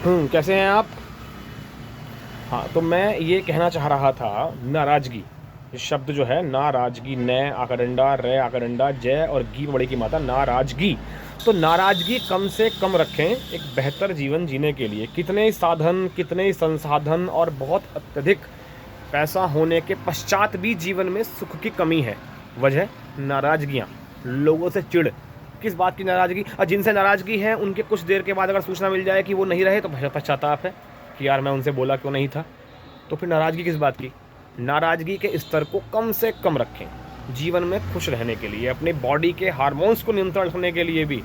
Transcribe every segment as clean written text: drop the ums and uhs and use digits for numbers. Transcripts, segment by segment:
कैसे हैं आप? हाँ, तो मैं ये कहना चाह रहा था, नाराज़गी, ये शब्द जो है नाराज़गी, न आकरंडा, रे आकरंडा, जय और गी बड़े की माता, नाराज़गी। तो नाराज़गी कम से कम रखें एक बेहतर जीवन जीने के लिए। कितने ही साधन, कितने ही संसाधन और बहुत अत्यधिक पैसा होने के पश्चात भी जीवन में सुख की कमी है। वजह नाराज़गियाँ, लोगों से चिढ़। किस बात की नाराज़गी? और जिनसे नाराज़गी है उनके कुछ देर के बाद अगर सूचना मिल जाए कि वो नहीं रहे तो पश्चाताप है कि यार मैं उनसे बोला क्यों नहीं था। तो फिर नाराज़गी किस बात की? नाराज़गी के स्तर को कम से कम रखें जीवन में खुश रहने के लिए, अपने बॉडी के हार्मोन्स को नियंत्रण रखने के लिए भी।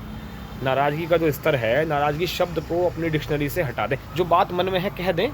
नाराज़गी का जो स्तर है, नाराज़गी शब्द को अपनी डिक्शनरी से हटा दें। जो बात मन में है कह दें,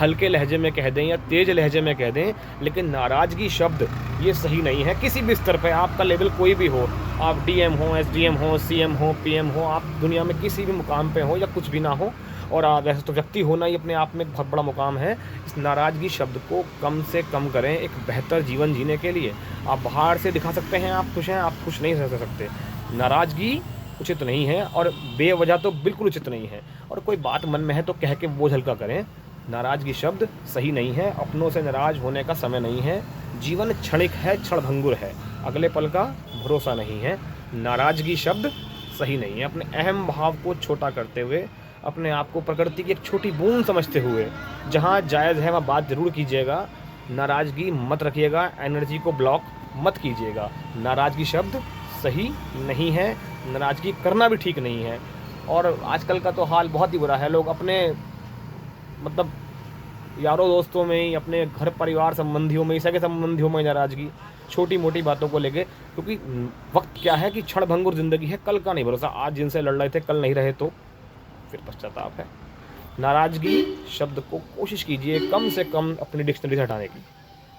हल्के लहजे में कह दें या तेज़ लहजे में कह दें, लेकिन नाराज़गी शब्द ये सही नहीं है। किसी भी स्तर पे आपका लेवल कोई भी हो, आप डीएम हो, एसडीएम हो, सीएम हो, पीएम हो, आप दुनिया में किसी भी मुकाम पे हो या कुछ भी ना हो, और वैसे तो व्यक्ति होना ही अपने आप में एक बहुत बड़ा मुकाम है। इस नाराज़गी शब्द को कम से कम करें एक बेहतर जीवन जीने के लिए। आप बाहर से दिखा सकते हैं आप खुश हैं, आप खुश नहीं रह सकते। नाराज़गी उचित नहीं है और बेवजह तो बिल्कुल उचित नहीं है। और कोई बात मन में है तो कह के बोझ हल्का करें। नाराज़गी शब्द सही नहीं है, अपनों से नाराज़ होने का समय नहीं है। जीवन क्षणिक है, क्षणभंगुर है, अगले पल का भरोसा नहीं है। नाराज़गी शब्द सही नहीं है। अपने अहम भाव को छोटा करते हुए, अपने आप को प्रकृति की एक छोटी बूंद समझते हुए, जहाँ जायज़ है वहाँ बात ज़रूर कीजिएगा। नाराज़गी मत रखिएगा, एनर्जी को ब्लॉक मत कीजिएगा। नाराज़गी शब्द सही नहीं है, नाराज़गी करना भी ठीक नहीं है। और आजकल का तो हाल बहुत ही बुरा है। लोग अपने मतलब यारों दोस्तों में ही, अपने घर परिवार संबंधियों में ही, सगे संबंधियों में नाराज़गी, छोटी मोटी बातों को लेके। क्योंकि वक्त क्या है कि क्षणभंगुर ज़िंदगी है, कल का नहीं भरोसा। आज जिनसे लड़ रहे थे कल नहीं रहे तो फिर पश्चाताप है। नाराज़गी शब्द को कोशिश कीजिए कम से कम अपनी डिक्शनरी से हटाने की।